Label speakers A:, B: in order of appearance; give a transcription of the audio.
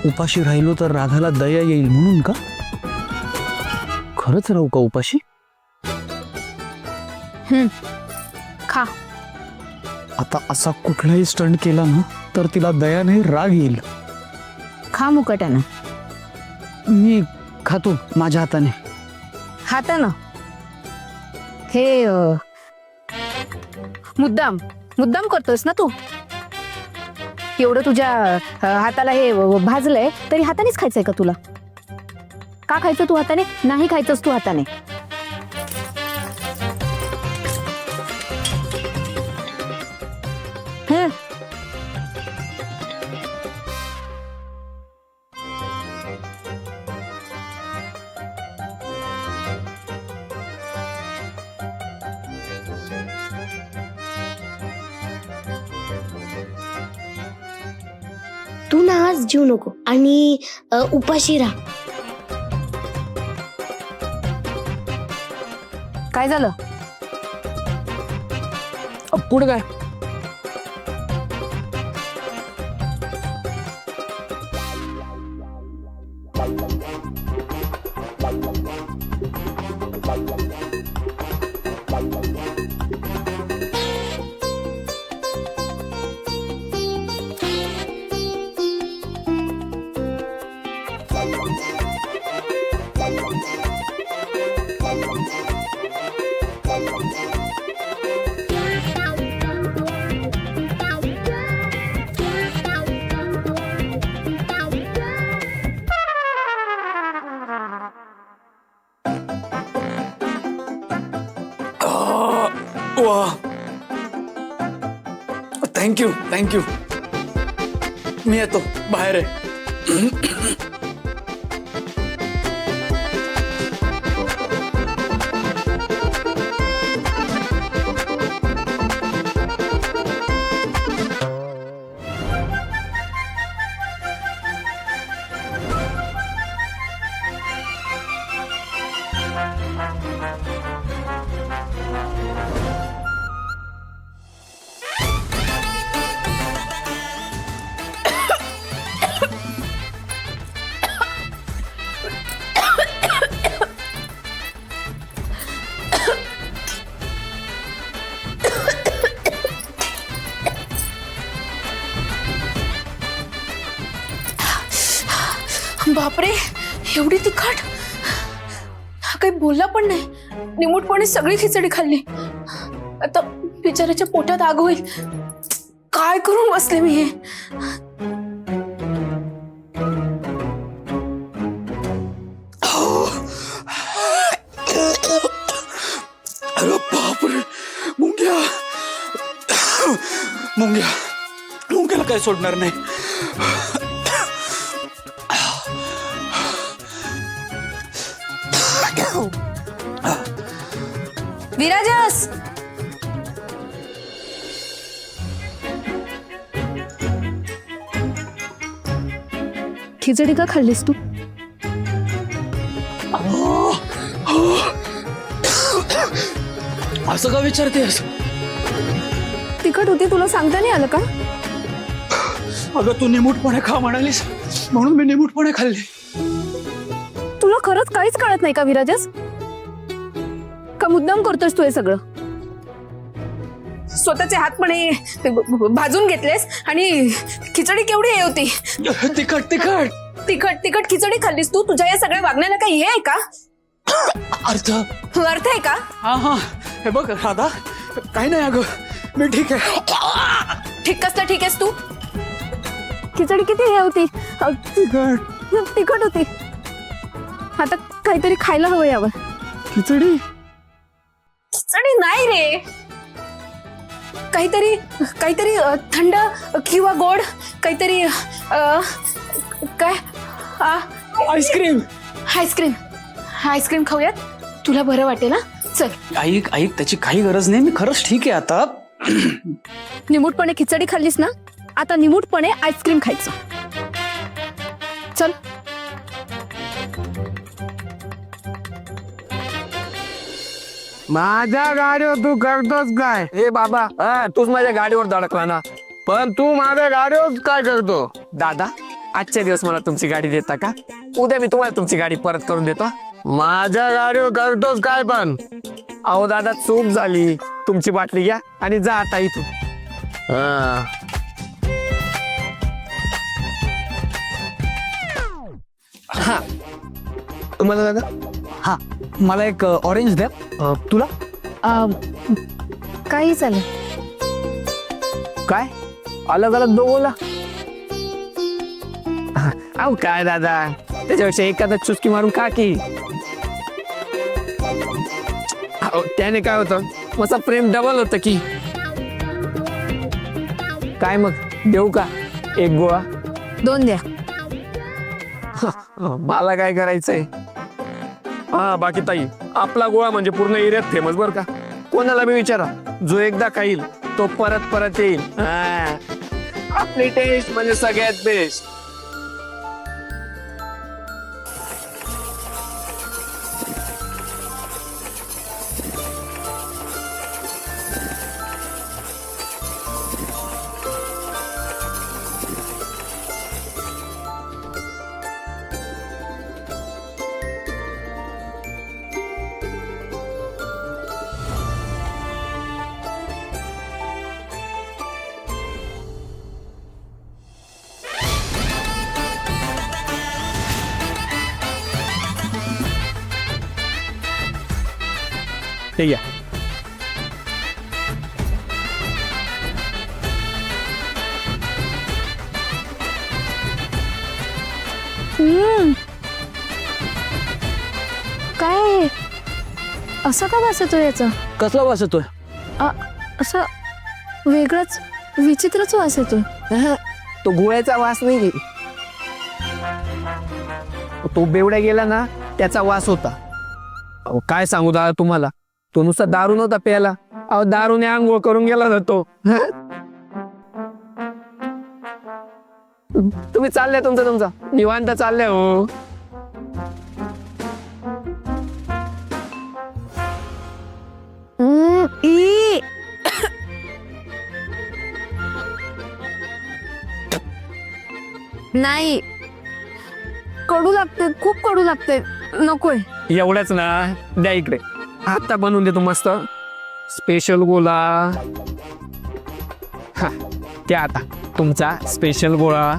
A: उपाशी राहिलो तर राधाला दया येईल म्हणून का? खरंच राहू का उपाशी?
B: खा.
A: आता असा कुठलाही स्टंट केला ना तर तिला दया नाही राग येईल.
B: खा मुकाट्यानं.
A: मी खातो माझ्या हाताने.
B: हातानं? हे मुद्दाम मुद्दाम करतोस ना तू? एवढं तुझ्या हाताला हे भाजलंय तरी हातानेच खायचंय का तुला? का खायचं तू हाताने? नाही खायचंस तू हाताने. हं.
C: तू ना आज जीव नको आणि उपाशी राहा.
B: काय झालं?
A: पुढे काय? वा, थँक्यू थँक्यू. मी येतो बाहेर आहे.
D: बापरे, एवढी तिखट. हा काही बोलला पण नाही. निमूटपणे सगळी खिचडी खाल्ली. आता बिचाऱ्याच्या पोटात आग होईल. काय करून बसले मी हे.
A: अरे बापरे, मुंग्या मुंग्या मुंग्याला काय सोडणार नाही.
D: विराजस,
B: खिचडी का खाल्लीस तू?
A: असं का विचारतेस?
B: तिखट होती तुला सांगता नाही आलं का?
A: अगं तू निमूटपणे खा म्हणालीस म्हणून मी निमूटपणे खाल्ली.
B: तुला खरंच काहीच कळत नाही का विराजस? का मुद्दाम करतोस तू हे सगळं?
D: स्वतःचे हात पण भाजून घेतलेस आणि खिचडी केवढी हे होती.
A: तिखट तिखट
D: तिखट तिखट खिचडी खाल्लीस तू. तुझ्या या सगळ्या वागण्याला काही हे आहे का?
A: अर्थ
D: अर्थ आहे का?
A: हा हा, हे बघ राधा, काही नाही अगं, मी ठीक आहे.
D: ठीक कसलं ठीक आहेस तू?
B: खिचडी किती हे होती?
A: तिखट
B: तिखट होती. आता काहीतरी खायला हवं यावर.
A: खिचडी
D: खिचडी नाही रे. काहीतरी काहीतरी थंड किंवा गोड काहीतरी. काय?
A: आईस्क्रीम.
D: आईस्क्रीम. आईस्क्रीम खाऊयात, तुला बरं वाटेल ना. चल.
A: ऐक ऐक, त्याची काही गरज नाही, मी खरंच ठीक आहे आता.
B: निमूटपणे खिचडी खाल्लीस ना, आता निमूटपणे आईस्क्रीम खायचं. चल.
E: माझ्या गाडीवर तू करतोस काय? हे बाबा, हा तूच माझ्या गाडीवर धडकला ना, पण तू माझ्या गाडीवर काय करतो?
F: दादा, आजच्या दिवस मला तुमची गाडी देता का? उद्या मी तुम्हाला तुमची गाडी परत करून देतो.
E: माझ्या गाडीवर करतोस काय पण?
F: अहो दादा, चूक झाली. तुमची बाटली घ्या आणि जा आता इथून.
E: हा.
F: तुम्हाला दादा
A: हा, मला एक ऑरेंज द्या. तुला
B: काही चालेल.
F: काय अलग अलग दोघोला? अहो काय दादा, त्याच्यापेक्षा एखादा चुस्की मारून का की. अहो, त्याने काय होतं, मस्त प्रेम डबल होतं की. काय मग देऊ का एक गोळा?
B: 2 द्या.
F: मला काय करायचंय? हा बाकी ताई, आपला गोळा म्हणजे पूर्ण एरियात फेमस बर का. कोणाला बी विचारा, जो एकदा खाईल तो परत परत येईल. हा. आपली टेस्ट म्हणजे सगळ्यात बेस्ट. ठीक आहे.
B: काय असं का वास येतो याचा?
A: कसला वास येतोय?
B: असं वेगळंच विचित्रच वास येतोय.
F: तो गोळ्याचा वास नाही, तो बेवड्या गेला ना त्याचा वास होता. अहो काय सांगू दादा तुम्हाला, तो नुसता दारू नव्हता प्यायला. अहो दारूने आंघोळ करून गेला ना तो. तुम्ही चालले तुमचा निवांत चालले हो.
B: ई! नाही, कडू लागते, खूप कडू लागते. नकोय.
F: एवढ्याच ना, द्या इकडे. आता बनवून देतो मस्त स्पेशल गोळा. हा त्या आता तुमचा स्पेशल गोळा.